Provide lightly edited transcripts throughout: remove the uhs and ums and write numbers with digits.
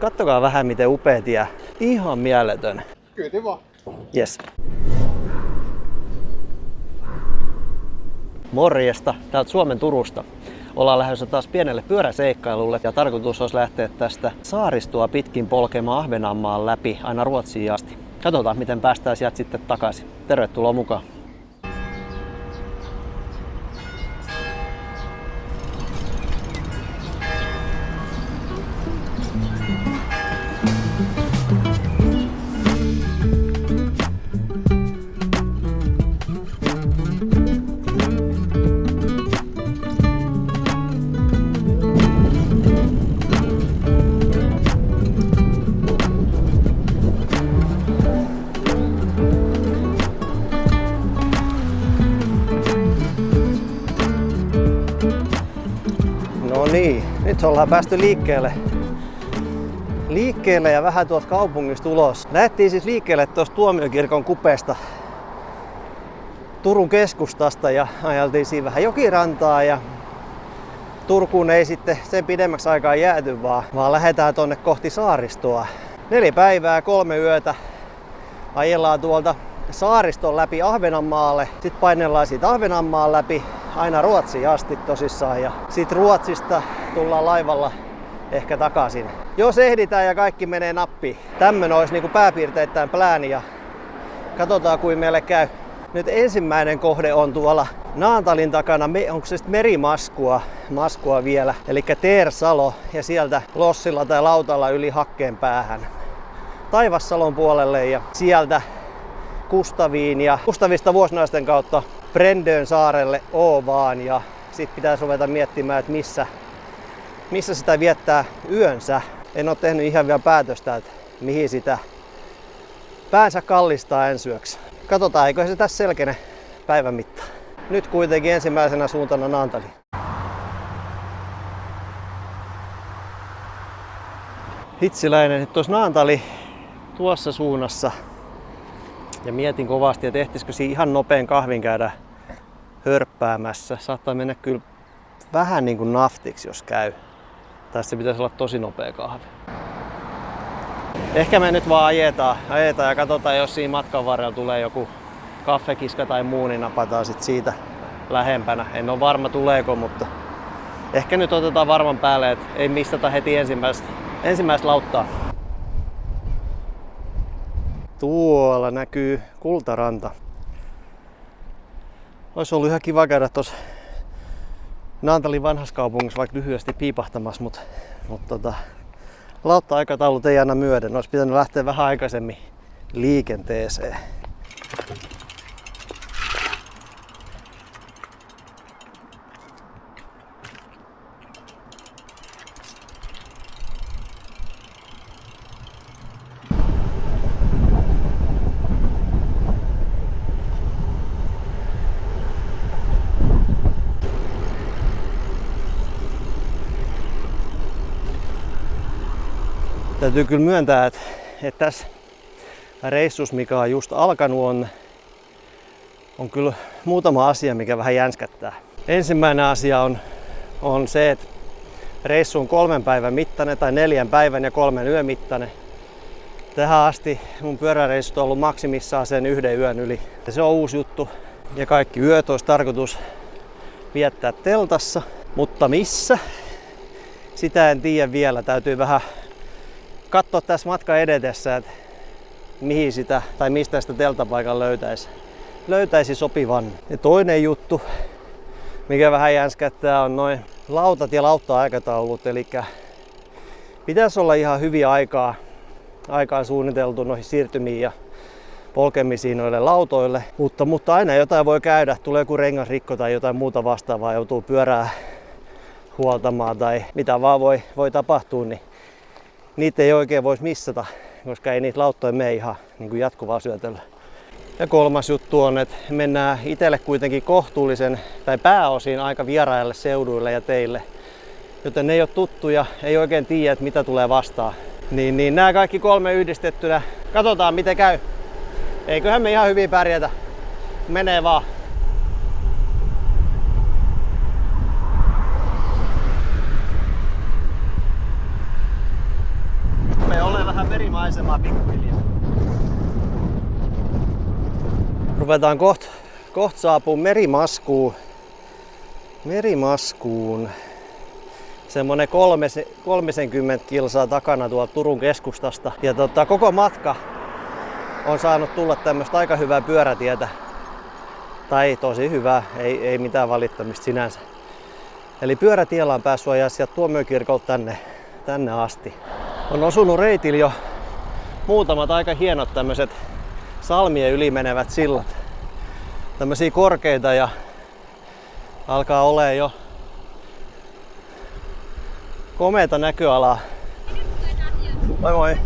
Kattokaa vähän miten upea tie. Ihan mieletön. Kyyti vaan. Yes. Morjesta, täältä Suomen Turusta. Ollaan lähdössä taas pienelle pyöräseikkailulle ja tarkoitus olisi lähteä tästä saaristoa pitkin polkemaan Ahvenanmaan läpi aina Ruotsiin asti. Katsotaan miten päästään sieltä sitten takaisin. Tervetuloa mukaan. No niin, nyt ollaan päästy liikkeelle ja vähän tuolta kaupungista ulos. Lähdettiin siis liikkeelle tuosta Tuomiokirkon kupeesta Turun keskustasta ja ajeltiin siinä vähän jokirantaa ja Turkuun ei sitten sen pidemmäksi aikaa jääty, vaan lähdetään tonne kohti saaristoa. 4 päivää, 3 yötä ajellaan tuolta saariston läpi Ahvenanmaalle. Sitten painellaan siitä Ahvenanmaan läpi aina Ruotsiin asti tosissaan ja sit Ruotsista tullaan laivalla ehkä takaisin. Jos ehditään ja kaikki menee nappiin. Tämmönen olisi niinku pääpiirteittäin plääni ja katsotaan kuin meille käy. Nyt ensimmäinen kohde on tuolla Naantalin takana, onko se sitten merimaskua vielä, eli Teersalo ja sieltä lossilla tai lautalla yli Hakkeen päähän Taivassalon puolelle ja sieltä Kustaviin ja Kustavista Vuosnaisten kautta Brendön saarelle Åvaan ja sit pitäisi ruveta miettimään, että missä sitä viettää yönsä. En ole tehnyt ihan vielä päätöstä, että mihin sitä päänsä kallistaa ensi yöksi. Katsotaan, eikö se tässä selkene päivän mittaan. Nyt kuitenkin ensimmäisenä suuntana Naantaliin. Hitsiläinen, nyt tuossa Naantali tuossa suunnassa. Ja mietin kovasti, että ehtisikö siinä ihan nopean kahvin käydä hörppäämässä. Saattaa mennä kyllä vähän niin kuin naftiksi, jos käy. Tai se pitäisi olla tosi nopea kahvi. Ehkä me nyt vaan ajetaan ja katsotaan, jos siinä matkan varrella tulee joku kaffekiska tai muu, niin napataan sit siitä lähempänä. En ole varma tuleeko, mutta ehkä nyt otetaan varman päälle, että ei mistata heti ensimmäistä lauttaa. Tuolla näkyy Kultaranta. Olisi ollut ihan kiva käydä tuossa Naantalin vanhassa kaupungissa vaikka lyhyesti piipahtamassa, mutta lautta-aikataulut ei aina myöden. Olisi pitänyt lähteä vähän aikaisemmin liikenteeseen. Täytyy kyllä myöntää, että tässä reissussa, mikä on just alkanut, on kyllä muutama asia, mikä vähän jänskättää. Ensimmäinen asia on se, että reissu on 3 päivän mittainen tai 4 päivän ja 3 yön mittainen. Tähän asti mun pyöräreissut on ollut maksimissaan sen 1 yön yli. Ja se on uusi juttu. Ja kaikki yöt olisi tarkoitus viettää teltassa, mutta missä? Sitä en tiedä vielä. Täytyy vähän katsoa tässä matkan edetessä, että mihin sitä tai mistä sitä teltapaikan löytäisi sopivan. Ja toinen juttu, mikä vähän jänskättää, on noin lautat ja lautta-aikataulut. Eli pitäisi olla ihan hyviä aikaa suunniteltu noihin siirtymiin ja polkemisiin noille lautoille. Mutta aina jotain voi käydä, tulee joku rengasrikko tai jotain muuta vastaavaa, joutuu pyörää huoltamaan tai mitä vaan voi tapahtua, niin niitä ei oikein voisi missata, koska ei niitä lauttoja mene ihan niin kuin jatkuvaa syötellä. Ja kolmas juttu on, että mennään itselle kuitenkin kohtuullisen tai pääosin aika vieraille seuduille ja teille, joten ne ei ole tuttuja, ei oikein tiedä, että mitä tulee vastaan. Niin nämä kaikki 3 yhdistettynä, katsotaan miten käy. Eiköhän me ihan hyvin pärjätä. Menee vaan. maisemaa pikkuhiljaa. Ruvetaan koht saapuu Merimaskuun. Semmonen 30 kilsaa takana tuolta Turun keskustasta. Ja koko matka on saanut tulla tämmöstä aika hyvää pyörätietä. Tai tosi hyvää, ei mitään valittamista sinänsä. Eli pyörätiellä on päässyt ajaa sieltä Tuomiokirkolta tänne asti. On osunut reitillä jo muutamat aika hienot tämmöiset salmien yli menevät sillat. Tämmöisiä korkeita ja alkaa olemaan jo komeata näköalaa. Moi moi!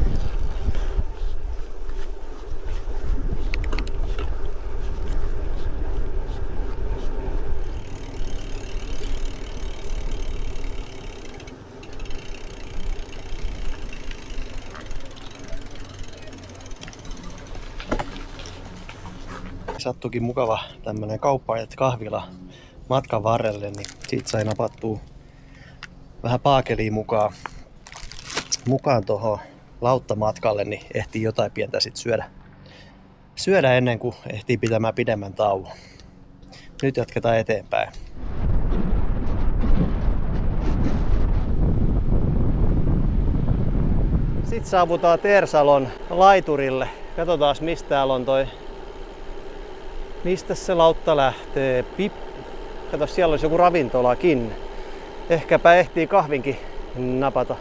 Sattuikin mukava tämmönen kauppa-kahvila matkan varrelle, niin siitä sai napattua vähän paakeliin mukaan tuohon lauttamatkalle, niin ehtii jotain pientä sit syödä ennen kuin ehtii pitämään pidemmän tauon. Nyt jatketaan eteenpäin. Sitten saavutaan Tersalon laiturille. Katsotaan mistä täällä on mistä se lautta lähtee? Kato, siellä olisi joku ravintolakin. Ehkäpä ehtii kahvinkin napata.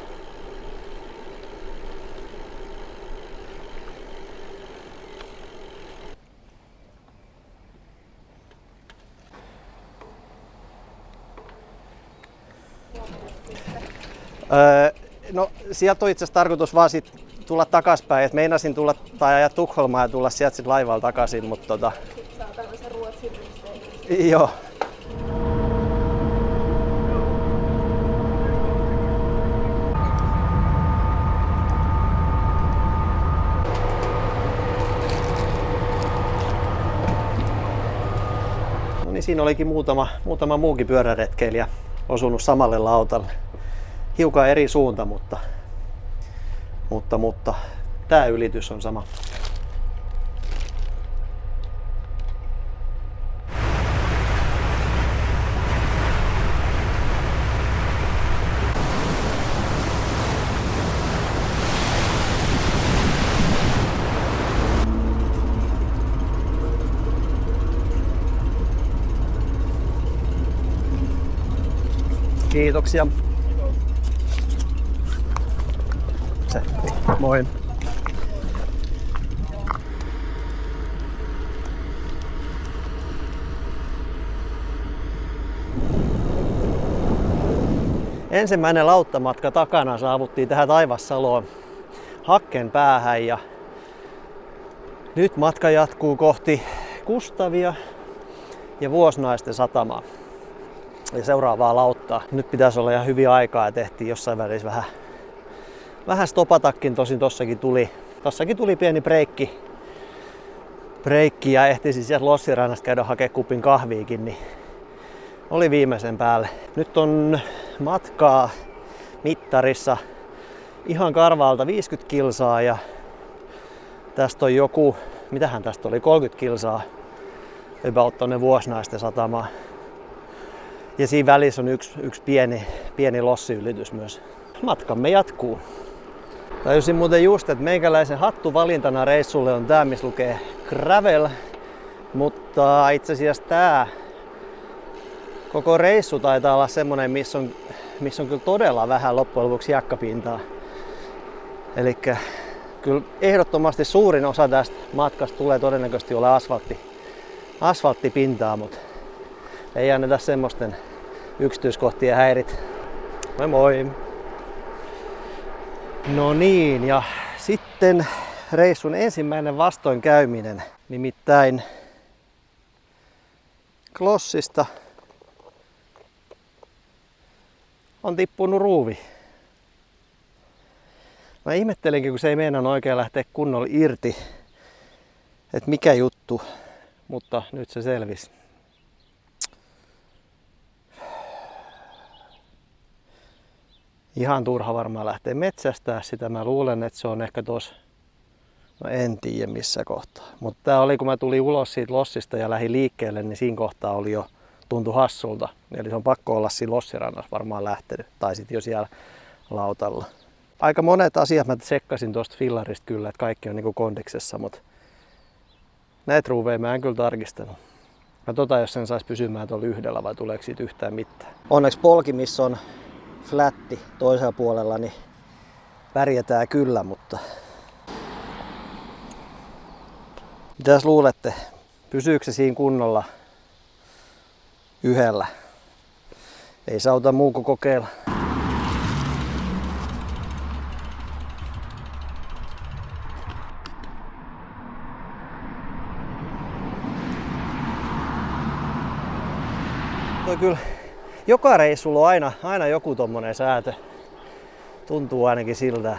No, sieltä on itse asiassa tarkoitus vaan tulla takaspäin. Et meinasin tulla tai ajaa Tukholmaan ja tulla sieltä sit laivalla takaisin, mutta Sitten saa tämmöisen Ruotsin risteihin. joo. No niin, siinä olikin muutama muukin pyöräretkeilijä osunut samalle lautalle. Hiukan eri suunta, mutta tää ylitys on sama. Kiitoksia. Moi. Ensimmäinen lauttamatka takana, saavuttiin tähän Taivassaloon Hakken päähän ja nyt matka jatkuu kohti Kustavia ja Vuosnaisten satamaa ja seuraavaa lauttaa. Nyt pitäisi olla ihan hyvin aikaa ja tehtiin jossain välissä vähän stopatakin, tosin tossakin tuli pieni breikki ja ehtisin sieltä Lossirannasta käydä hakemaan kupin kahviikin, niin oli viimeisen päälle. Nyt on matkaa mittarissa ihan karvalta 50 kilsaa ja tästä on joku, mitähän tästä oli, 30 kilsaa about tonne Vuosnaisten satamaan. Ja siinä välissä on yksi pieni lossiylitys myös. Matkamme jatkuu. Tajusin muuten just, että meikäläisen hattuvalintana reissulle on tää, missä lukee gravel, mutta itse asiassa tää koko reissu taitaa olla semmonen, missä on kyllä todella vähän loppujen lopuksi hiekkapintaa. Elikkä kyllä ehdottomasti suurin osa tästä matkasta tulee todennäköisesti olla asfalttipintaa, mutta ei anneta semmoisten yksityiskohtien häirit. Moi moi! No niin, ja sitten reissun ensimmäinen vastoinkäyminen, nimittäin Klossista on tippunut ruuvi. Mä ihmettelinkin, kun se ei meinannut oikein lähteä kunnolla irti, että mikä juttu, mutta nyt se selvisi. Ihan turha varmaan lähteä metsästää sitä. Mä luulen, että se on ehkä tuossa No en tiedä missä kohtaa. Mutta tää oli kun mä tulin ulos siitä lossista ja lähdin liikkeelle, niin siinä kohtaa oli jo tuntui hassulta. Eli se on pakko olla siinä lossirannassa varmaan lähtenyt. Tai sitten jo siellä lautalla. Aika monet asiat mä tsekkasin tuosta fillarista kyllä, että kaikki on niinku kondiksessa, mutta näitä ruuveja mä en kyllä tarkistanut. Mä jos sen saisi pysymään tuolla yhdellä vai tuleeko siitä yhtään mitään. Onneksi polki, missä on flätti toisella puolella, niin pärjätään kyllä, mutta mitäs luulette, pysyykö se siinä kunnolla yhdellä? Ei sauta muu kuin kokeilla. Kyllä joka reissulla on aina joku tommonen säätö. Tuntuu ainakin siltä.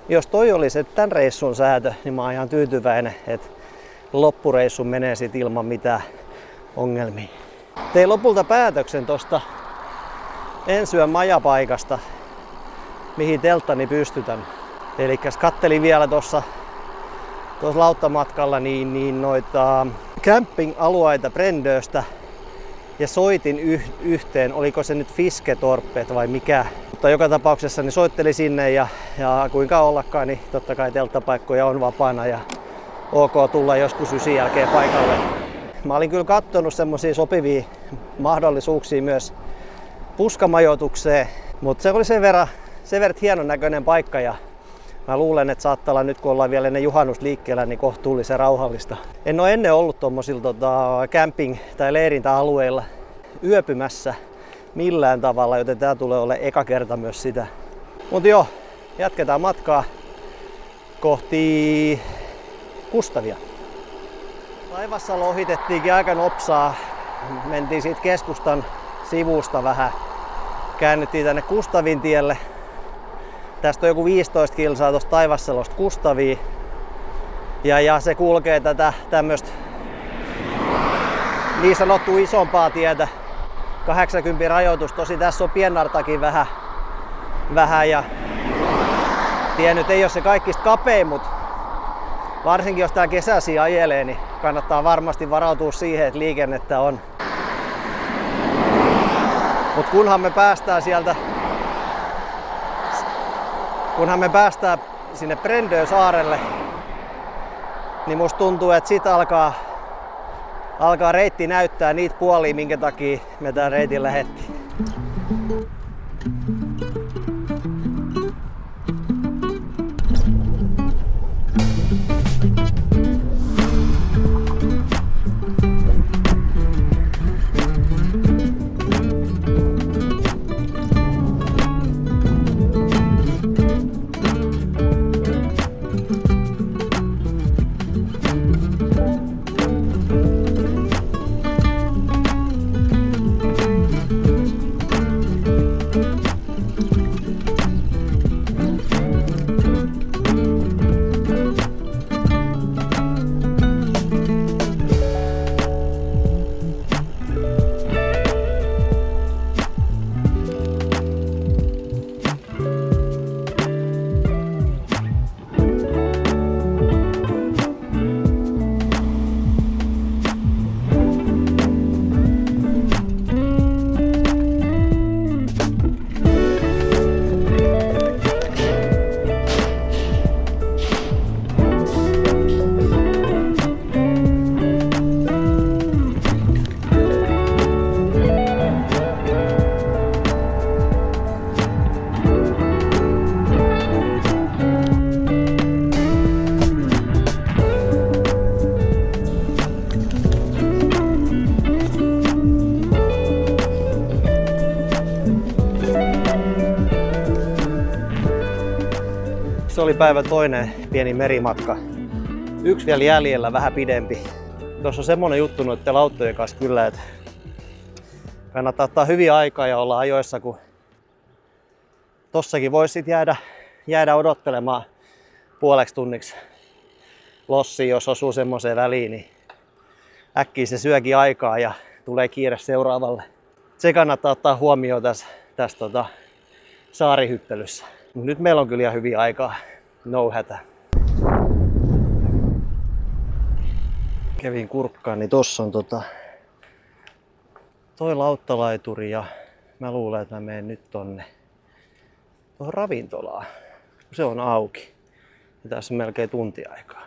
Jos toi oli se tän reissun säätö, niin mä oon ihan tyytyväinen, että loppureissu menee sit ilman mitään ongelmia. Tein lopulta päätöksen tosta Ensyön majapaikasta, mihin telttani pystytän. Elikkäs kattelin vielä tuossa lauttamatkalla niin noita camping-alueita Brendöstä. Ja soitin yhteen, oliko se nyt Fisketorppet vai mikä. Mutta joka tapauksessa niin soittelin sinne ja kuinka ollakaan, niin totta kai telttapaikkoja on vapaana ja ok tulla joskus 9 jälkeen paikalle. Mä olin kyllä katsonut semmosia sopivia mahdollisuuksia myös puskamajoitukseen, mutta se oli sen verran hienon näköinen paikka ja mä luulen, että saattaa olla nyt kun ollaan vielä ennen juhannusliikkeellä, niin kohtuullisen rauhallista. En ole ennen ollut tommosilla camping- tai leirintäalueilla yöpymässä millään tavalla, joten tää tulee olemaan eka kerta myös sitä. Mut joo, jatketaan matkaa kohti Kustavia. Taivassalo ohitettiinkin aika nopsaa. Mentiin siitä keskustan sivusta vähän. Käännyttiin tänne Kustavin tielle. Tästä on joku 15 kilsaa tuosta Taivassalosta Kustaviin. Ja se kulkee tätä tämmöstä niin sanottua isompaa tietä. 80 rajoitus. Tosi tässä on piennartakin vähän ja tie nyt ei ole se kaikista kapein, mutta varsinkin jos tää kesäsi ajelee, niin kannattaa varmasti varautua siihen, että liikennettä on. Mut kunhan me päästään sinne Brendön saarelle, niin musta tuntuu, että sit alkaa reitti näyttää niitä puolia, minkä takia me tän reitin lähettiin. Se oli päivän toinen pieni merimatka. Yksi vielä jäljellä, vähän pidempi. Tuossa on semmonen juttu noitten lauttojen kanssa kyllä, että kannattaa ottaa hyvin aikaa ja olla ajoissa, kun tossakin voisi jäädä odottelemaan puoleksi tunniksi lossiin, jos osuu semmoiseen väliin, niin äkkiä se syökin aikaa ja tulee kiire seuraavalle. Se kannattaa ottaa huomioon tässä saarihyppelyssä. Nyt meillä on kyllä ihan hyvin aikaa, no hätä. Kävin kurkkaan, niin tossa on toi lauttalaituri ja mä luulen, että mä menen nyt tuohon ravintolaan. Se on auki. Ja tässä on melkein tunti aikaa.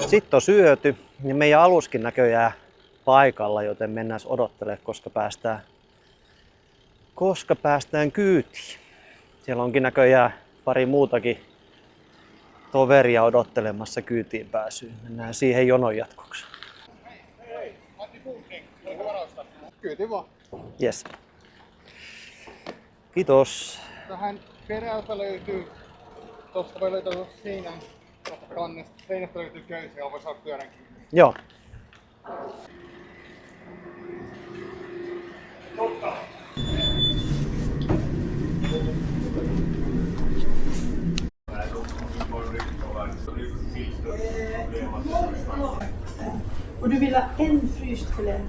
Sitten on syöty, niin meidän aluskin näköjään paikalla, joten mennään odottelemaan, koska päästään kyytiin. Siellä onkin näköjään pari muutakin toveria odottelemassa kyytiin pääsyyn. Mennään siihen jonon jatkoksi. Kyyti vaan. Yes. Kiitos. Tähän perältä löytyy, tosta voi löytää siinä, tosta kannesta, seinästä löytyy köysi, ja voi saada pyörän kiinni. Joo. Och du vill ha en fryst filé?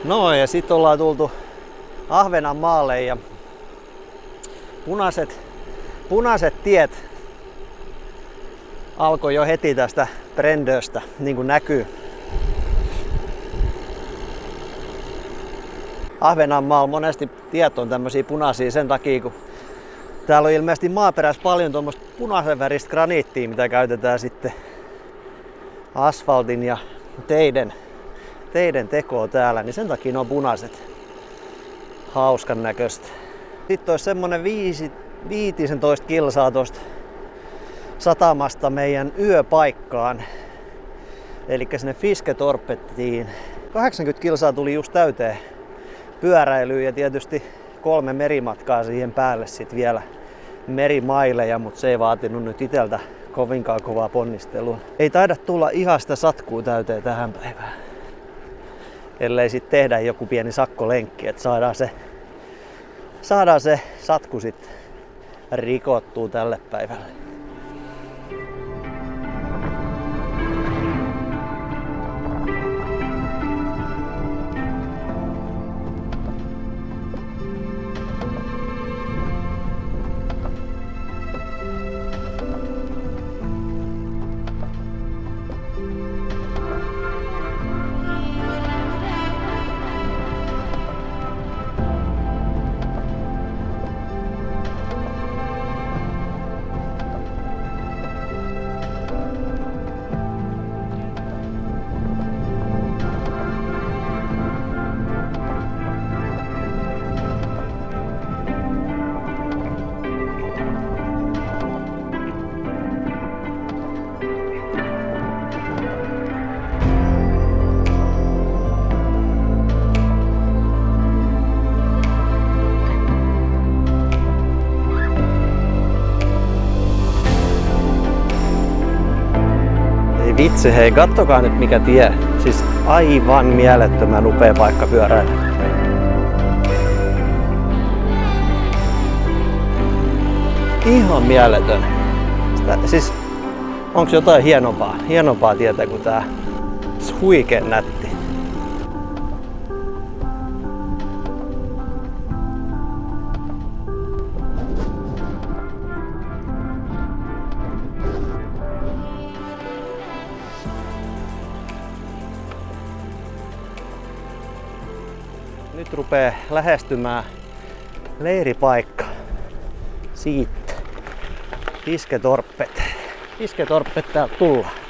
No ja sitten ollaan tultu Ahvenanmaalle ja punaiset tiet alkoi jo heti tästä Brendöstä, niin kuin näkyy. Ahvenanmaalla monesti tiet on tämmöisiä punaisia sen takia, kun täällä on ilmeisesti maaperässä paljon tuommoista punaisen väristä graniittia, mitä käytetään sitten asfaltin ja teiden tekoa täällä, niin sen takia ne on punaiset. Hauskan näköistä. Sitten olisi semmonen 15 kilsaa tuosta satamasta meidän yöpaikkaan. Eli sinne Fisketorpettiin. 80 kilsaa tuli just täyteen pyöräilyyn ja tietysti 3 merimatkaa siihen päälle sit vielä merimaileja, mutta se ei vaatinut nyt iteltä kovinkaan kovaa ponnistelua. Ei taida tulla ihan sitä satkuu täyteen tähän päivään. Ellei sit tehdä joku pieni sakkolenkki, että saadaan se satku sitten rikottua tälle päivälle. Vitsi, hei, kattokaa nyt mikä tie. Siis aivan mielettömän upea paikka pyöräillä. Ihan mieletön. Siis onks jotain hienompaa tietä kuin tää? Huikeen nätti. Nyt rupeaa lähestymään leiripaikka. Siitä. Isketorppet. Isketorppet täältä tullaan.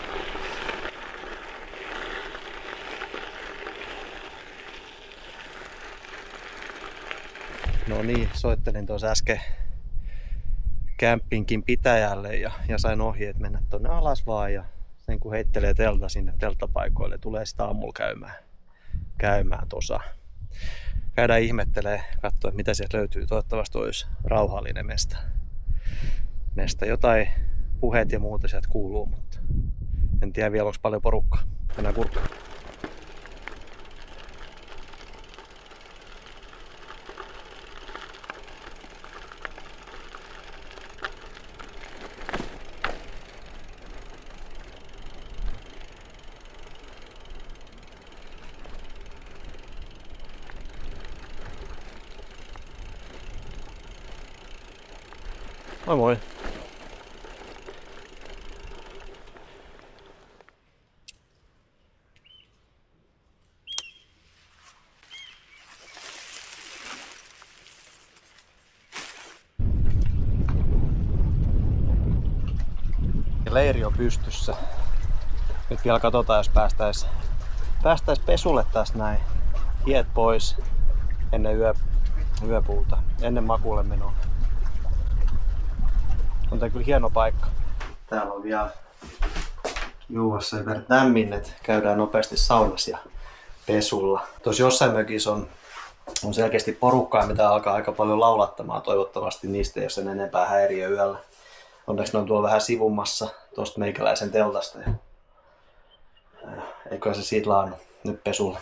No niin, soittelin tuossa äsken kämppinkin pitäjälle ja sain ohjeet mennä tonne alas vaan ja sen kun heittelee telta sinne telttapaikoille, tulee sitä aamulla käymään tuossa. Käydään ihmettelee, katsoa mitä sieltä löytyy. Toivottavasti olisi rauhallinen mesta. Jotain puheet ja muuta sieltä kuuluu, mutta en tiedä vielä onko paljon porukkaa. Mennään kurkkaan. Moi moi. Leiri on pystyssä. Nyt vielä katsotaan, jos päästäis pesulle tästä näin. Hiet pois ennen yöpuuta, ennen makuulle menoa. On tää kyllä hieno paikka. Täällä on vielä juuassa sen verran lämmin, että käydään nopeasti saunassa ja pesulla. Tuossa jossain mökissä on selkeästi porukkaa, mitä alkaa aika paljon laulattamaan. Toivottavasti niistä ei ole sen enempää häiriö yöllä. Onneksi ne on tuolla vähän sivummassa tuosta meikäläisen teltasta. Ja eiköhän se siitä laannu nyt pesulle.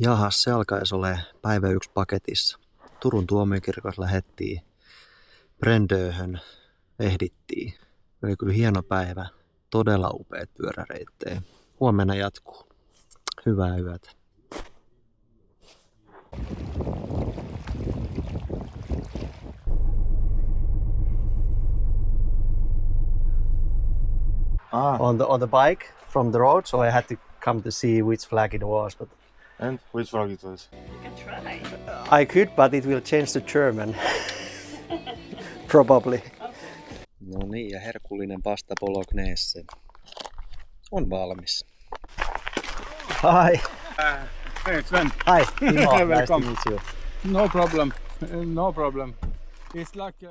Jahas, se alkaisi olemaan päivä 1 paketissa. Turun tuomiokirkossa lähettiin, Brendööhön ehdittiin. Oli kyllä hieno päivä, todella upeat pyöräreittejä. Huomenna jatkuu. Hyvää yötä. On the bike from the road, so I had to come to see which flag it was. But And which flag it was? You can try. I could, but it will change to German. Probably. No niin, ja herkullinen pasta bolognese on valmis. Hi. Hey Sven. Hi. Timo, nice to Welcome. meet you. No problem. No problem. It's like